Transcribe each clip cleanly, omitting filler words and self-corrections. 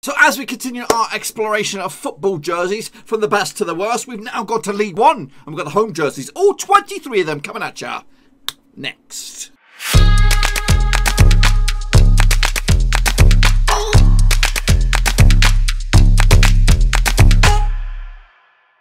So as we continue our exploration of football jerseys from the best to the worst, we've now got to League One. And we've got the home jerseys, all 23 of them coming at ya next.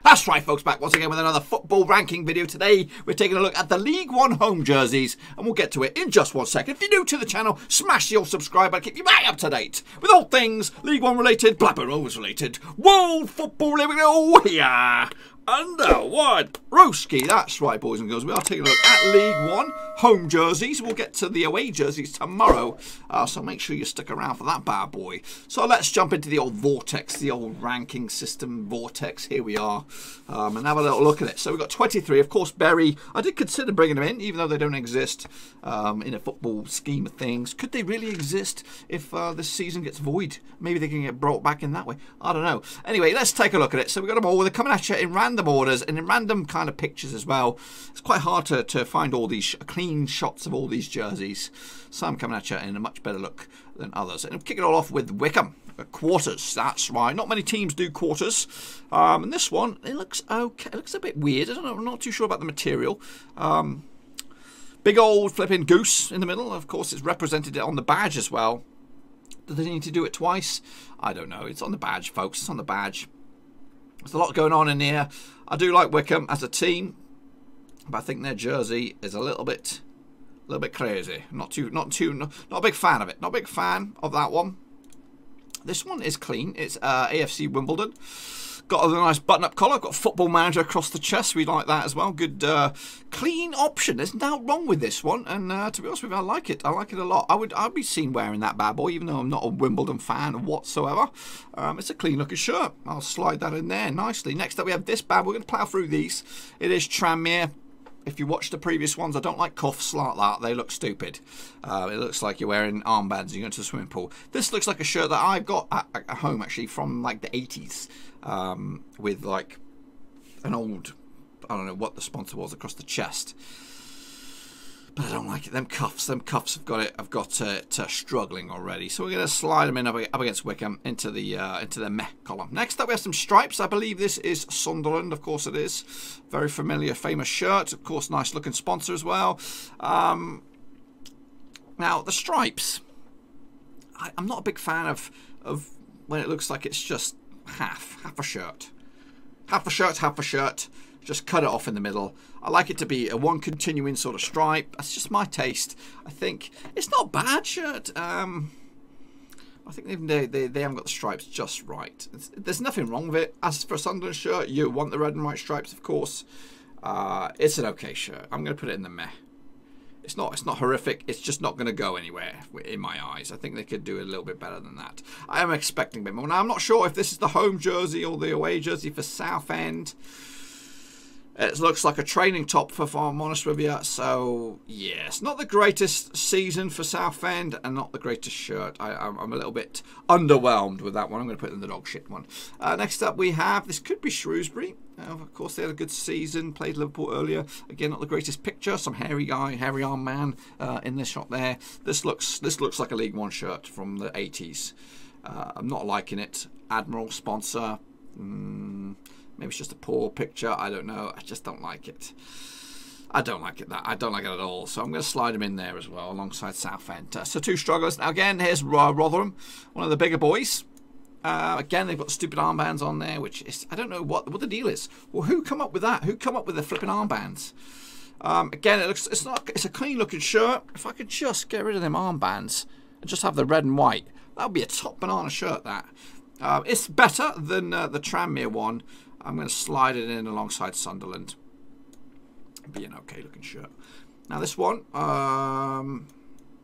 That's right, folks, back once again with another football ranking video. Today, we're taking a look at the League One home jerseys, and we'll get to it in just 1 second. If you're new to the channel, smash your subscribe button, keep you right up to date with all things League One related, Blackburn Rovers related, world football living. Oh, yeah. Under one Broski. That's right, boys and girls. We are taking a look at League One home jerseys. We'll get to the away jerseys tomorrow, so make sure you stick around for that bad boy. So let's jump into the old vortex, the old ranking system vortex. Here we are, and have a little look at it. So we've got 23. Of course, Bury, I did consider bringing them in, even though they don't exist in a football scheme of things. Could they really exist if this season gets void? Maybe they can get brought back in that way. I don't know. Anyway, let's take a look at it. So we've got them all. They're coming at you in random orders and in random kind of pictures as well. It's quite hard to find all these clean shots of all these jerseys. Some coming at you in a much better look than others. And we'll kick it all off with Wickham. Quarters, that's right. Not many teams do quarters. And this one, it looks okay. It looks a bit weird. I don't know. I'm not too sure about the material. Big old flipping goose in the middle. Of course, it's represented on the badge as well. Do they need to do it twice? I don't know. It's on the badge, folks. It's on the badge. There's a lot going on in here. I do like Wickham as a team, but I think their jersey is a little bit crazy. Not a big fan of it. Not a big fan of that one. This one is clean. It's AFC Wimbledon. Got a nice button-up collar. Got Football Manager across the chest. We like that as well. Good, clean option. There's no wrong with this one. And to be honest with you, I like it. I like it a lot. I'd be seen wearing that bad boy, even though I'm not a Wimbledon fan whatsoever. It's a clean-looking shirt. I'll slide that in there nicely. Next up, we have this bad. We're going to plough through these. It is Tranmere. If you watch the previous ones, I don't like cuffs like that. They look stupid. It looks like you're wearing armbands and you're going to the swimming pool. This looks like a shirt that I've got at home, actually, from like the 80s. With like an old, I don't know what the sponsor was, across the chest. But I don't like it. Them cuffs have got it. I've got it struggling already. So we're going to slide them in up against Wickham into the meh column. Next up, we have some stripes. I believe this is Sunderland. Of course, it is. Very familiar, famous shirt. Of course, nice looking sponsor as well. Now the stripes. I'm not a big fan of when it looks like it's just half a shirt. Half a shirt. Just cut it off in the middle. I like it to be a one continuing sort of stripe. That's just my taste. I think it's not a bad shirt. I think they haven't got the stripes just right. There's nothing wrong with it. As for a Sunderland shirt, you want the red and white stripes, of course. It's an okay shirt. I'm going to put it in the meh. It's not horrific. It's just not going to go anywhere in my eyes. I think they could do a little bit better than that. I am expecting a bit more. Now, I'm not sure if this is the home jersey or the away jersey for Southend. It looks like a training top, if I'm honest with you. So, yes, not the greatest season for Southend and not the greatest shirt. I'm a little bit underwhelmed with that one. I'm going to put it in the dog shit one. Next up, we have, this could be Shrewsbury. Of course, they had a good season. Played Liverpool earlier. Again, not the greatest picture. Some hairy guy, hairy arm man in this shot there. This looks like a League One shirt from the 80s. I'm not liking it. Admiral sponsor. Maybe it's just a poor picture. I don't know. I just don't like it. I don't like it. I don't like it at all. So I'm going to slide them in there as well, alongside Southend. So two strugglers. Now again, here's Rotherham, one of the bigger boys. Again, they've got stupid armbands on there, which is, I don't know what the deal is. Well, who come up with that? Who come up with the flipping armbands? Again, it's a clean looking shirt. If I could just get rid of them armbands and just have the red and white, that would be a top banana shirt. That it's better than the Tranmere one. I'm going to slide it in alongside Sunderland. Be an okay looking shirt. Now this one,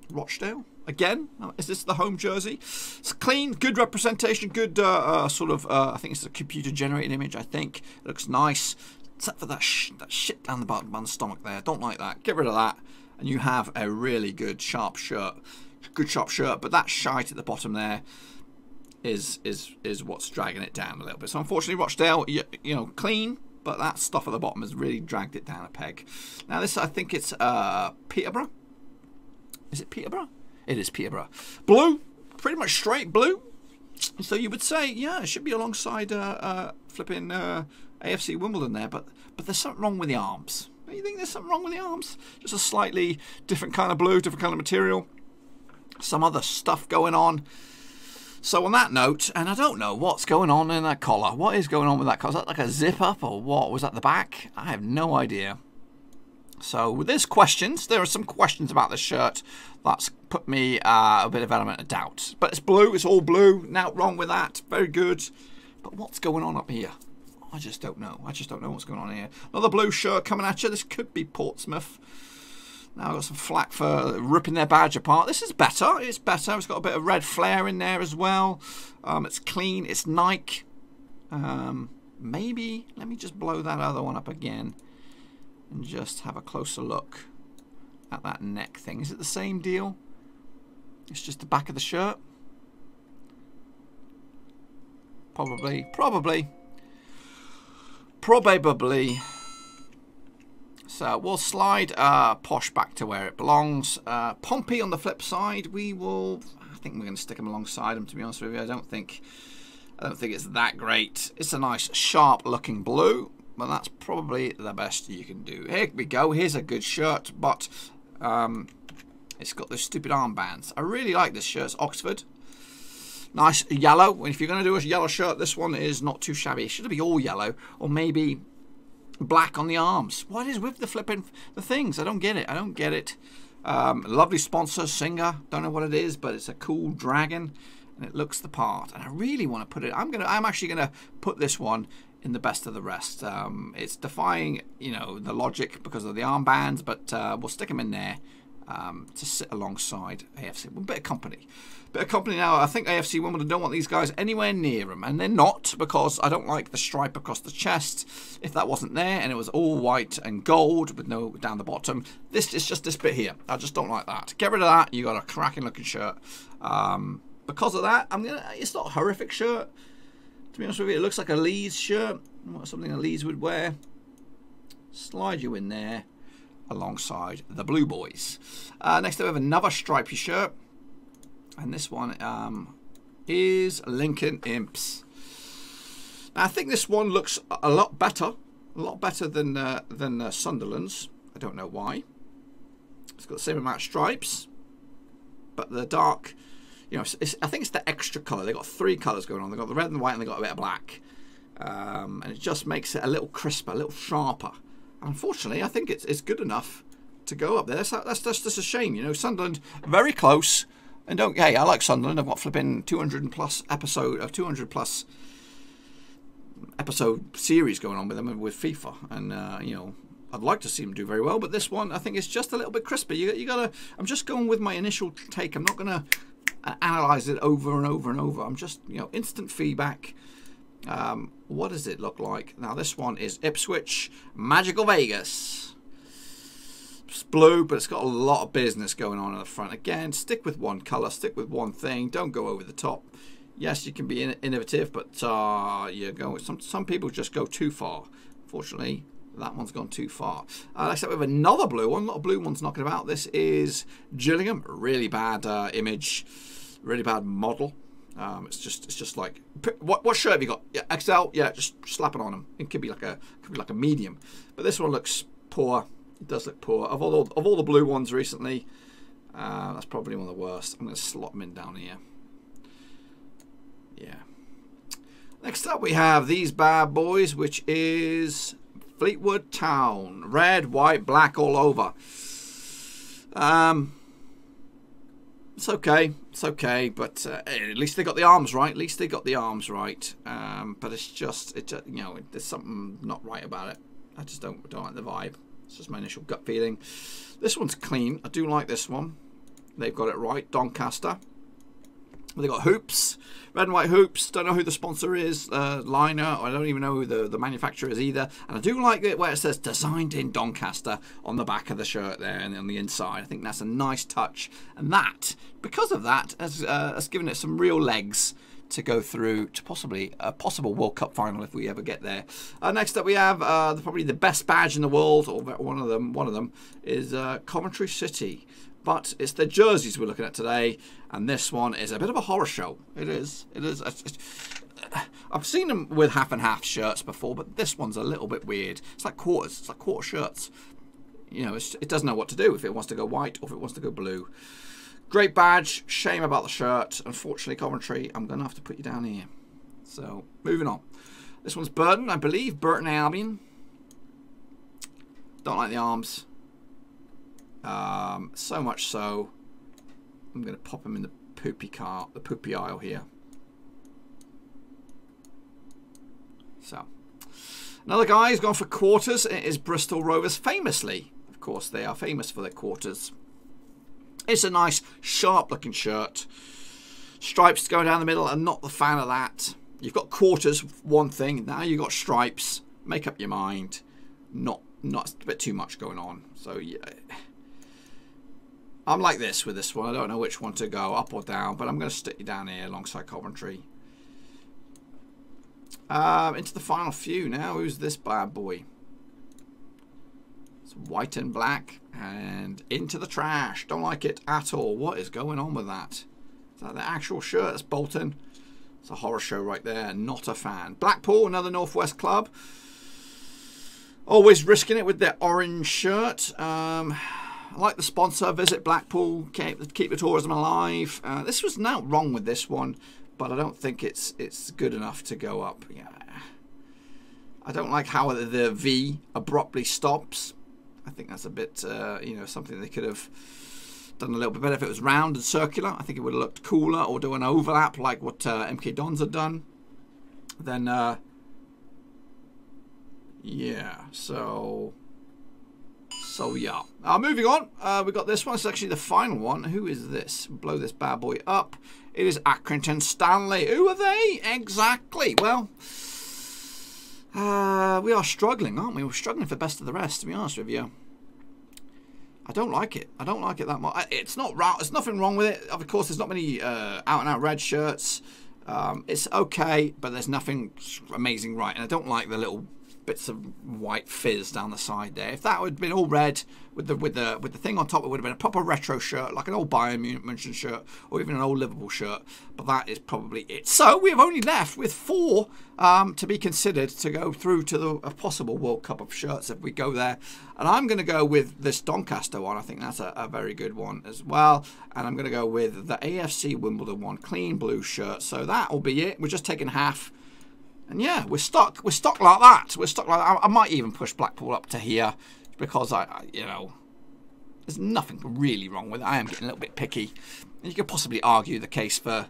Rochdale. Again, is this the home jersey? It's clean, good representation, good sort of, I think it's a computer generated image, I think. It looks nice. Except for that shit down the bottom of the stomach there. Don't like that. Get rid of that. And you have a really good sharp shirt. Good sharp shirt, but that shite at the bottom there is what's dragging it down a little bit. So unfortunately, Rochdale, you know, clean, but that stuff at the bottom has really dragged it down a peg. Now this, I think it's Peterborough. Is it Peterborough? It is Peterborough. Blue, pretty much straight blue. So you would say, yeah, it should be alongside flipping AFC Wimbledon there, but there's something wrong with the arms. You think there's something wrong with the arms? Just a slightly different kind of blue, different kind of material. Some other stuff going on. So on that note, and I don't know what's going on in that collar. What is going on with that collar? Is that like a zip up or what? Was that the back? I have no idea. So there's questions. There are some questions about this shirt that's put me a bit of element of doubt. But it's blue. It's all blue. Nothing wrong with that. Very good. But what's going on up here? I just don't know. I just don't know what's going on here. Another blue shirt coming at you. This could be Portsmouth. Now I've got some flack for ripping their badge apart. This is better. It's better. It's got a bit of red flare in there as well. It's clean. It's Nike. Maybe. Let me just blow that other one up again. And just have a closer look at that neck thing. Is it the same deal? It's just the back of the shirt? Probably. So we'll slide Posh back to where it belongs. Pompey on the flip side, I think we're going to stick him alongside him, to be honest with you. I don't think it's that great. It's a nice sharp looking blue, but that's probably the best you can do. Here we go. Here's a good shirt, but it's got those stupid armbands. I really like this shirt. It's Oxford. Nice yellow. If you're going to do a yellow shirt, this one is not too shabby. It should be all yellow, or maybe black on the arms. What is with the flipping the things? I don't get it. Lovely sponsor, Singer. Don't know what it is, but it's a cool dragon, and it looks the part. And I really want to put it. I'm actually gonna put this one in the best of the rest. It's defying, the logic because of the armbands, but we'll stick them in there to sit alongside AFC. A bit of company. Now. I think AFC Wimbledon don't want these guys anywhere near them, and they're not, because I don't like the stripe across the chest. If that wasn't there and it was all white and gold with no down the bottom, this is just this bit here. I just don't like that. Get rid of that. You got a cracking looking shirt. Because of that, it's not a horrific shirt. To be honest with you, it looks like a Leeds shirt, something a Leeds would wear. Slide you in there alongside the Blue Boys. Next up we have another stripy shirt, and this one is Lincoln Imps. Now I think this one looks a lot better than Sunderland's. I don't know why. It's got the same amount of stripes, but the dark, I think it's the extra colour. They've got 3 colours going on. They've got the red and the white, and they've got a bit of black, and it just makes it a little crisper, a little sharper. Unfortunately, I think it's good enough to go up there. That's just a shame, Sunderland very close, and hey, I like Sunderland. I've got flipping 200 plus episode series going on with them with FIFA, and I'd like to see them do very well. But this one, I think, is just a little bit crisper. You gotta. I'm just going with my initial take. I'm not gonna analyze it over and over and over. I'm just instant feedback. What does it look like? Now this one is Ipswich Magical Vegas. It's blue, but it's got a lot of business going on the front. Again, stick with one colour, stick with one thing. Don't go over the top. Yes, you can be innovative, but some people just go too far. Fortunately, that one's gone too far. Next up, we have another blue one. A lot of blue ones knocking about. This is Gillingham. Really bad image, really bad model. It's just like, what shirt have you got? Yeah, XL. Yeah, just slap it on them. It could be like a medium, but this one looks poor. It does look poor. Of all the blue ones recently, that's probably one of the worst. I'm going to slot them in down here. Yeah. Next up, we have these bad boys, which is Fleetwood Town Red, white, black all over. It's okay, but at least they got the arms right. But it's just, there's something not right about it. I just don't like the vibe. It's just my initial gut feeling. This one's clean. I do like this one. They've got it right. Doncaster. They've got hoops, red and white hoops. Don't know who the sponsor is, Liner. I don't even know who the manufacturer is either. And I do like it where it says designed in Doncaster on the back of the shirt there and on the inside. I think that's a nice touch. And that, because of that, has given it some real legs to go through to possibly a possible World Cup final if we ever get there. Next up we have probably the best badge in the world, or one of them is Coventry City. But it's the jerseys we're looking at today, and this one is a bit of a horror show. It is. It is. I've seen them with half and half shirts before, but this one's a little bit weird. It's like quarters. It's like quarter shirts. You know, it doesn't know what to do, if it wants to go white or if it wants to go blue. Great badge. Shame about the shirt. Unfortunately, Coventry, I'm going to have to put you down here. So, moving on. This one's Burton, I believe. Burton Albion. Don't like the arms. So much so, I'm going to pop him in the poopy aisle here. So, another guy who's gone for quarters. It is Bristol Rovers, famously. Of course, they are famous for their quarters. It's a nice, sharp-looking shirt. Stripes going down the middle. I'm not the fan of that. You've got quarters, one thing. Now you've got stripes. Make up your mind. Not a bit too much going on. So, yeah. I'm like this with this one. I don't know which one to go, up or down. But I'm going to stick you down here alongside Coventry. Into the final few now. Who's this bad boy? It's white and black. And into the trash. Don't like it at all. What is going on with that? Is that the actual shirt? It's Bolton. It's a horror show right there. Not a fan. Blackpool, another Northwest club. Always risking it with their orange shirt. I like the sponsor. Visit Blackpool. Keep the tourism alive. This was not wrong with this one, but I don't think it's good enough to go up. Yeah. I don't like how the V abruptly stops. I think that's a bit, you know, something they could have done a little bit better if it was round and circular. I think it would have looked cooler, or do an overlap like what MK Dons had done. Then, yeah, so yeah. Moving on, we got this one. It's actually the final one. Who is this? Blow this bad boy up. It is Accrington Stanley. Who are they? Exactly. Well, we are struggling, aren't we? We're struggling for best of the rest, to be honest with you. I don't like it. I don't like it that much. It's not wrong. There's nothing wrong with it. Of course, there's not many out-and-out red shirts. It's okay, but there's nothing amazing right. And I don't like the little bits of white fizz down the side there. If that would have been all red with the thing on top, it would have been a proper retro shirt, like an old Bayern Munich shirt, or even an old Liverpool shirt. But that is probably it. So we have only left with 4 to be considered to go through to a possible World Cup of shirts if we go there. And I'm going to go with this Doncaster one. I think that's a very good one as well. And I'm going to go with the AFC Wimbledon one, clean blue shirt. So that will be it. We're just taking half. And yeah, we're stuck. We're stuck like that. We're stuck like that. I might even push Blackpool up to here because you know, there's nothing really wrong with it. I am getting a little bit picky. And you could possibly argue the case for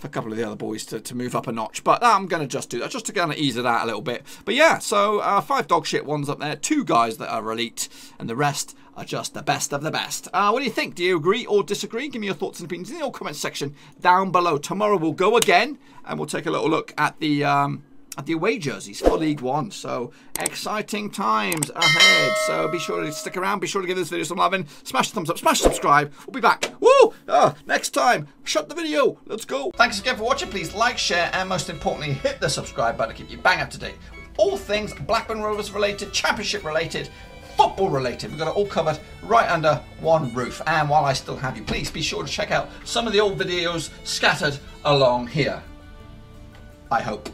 a couple of the other boys to move up a notch. But I'm going to just do that, just to kind of ease it out a little bit. But yeah, so 5 dog shit ones up there, 2 guys that are elite, and the rest are just the best of the best. What do you think? Do you agree or disagree? Give me your thoughts and opinions in the comment section down below. Tomorrow we'll go again, and we'll take a little look at the away jerseys for League One. So exciting times ahead. So be sure to stick around. Be sure to give this video some love and smash the thumbs up, smash subscribe. We'll be back. Woo! Next time. Shut the video. Let's go. Thanks again for watching. Please like, share, and most importantly, hit the subscribe button to keep you bang up to date with all things Blackburn Rovers related, Championship related, football related. We've got it all covered right under one roof. And while I still have you, please be sure to check out some of the old videos scattered along here. I hope.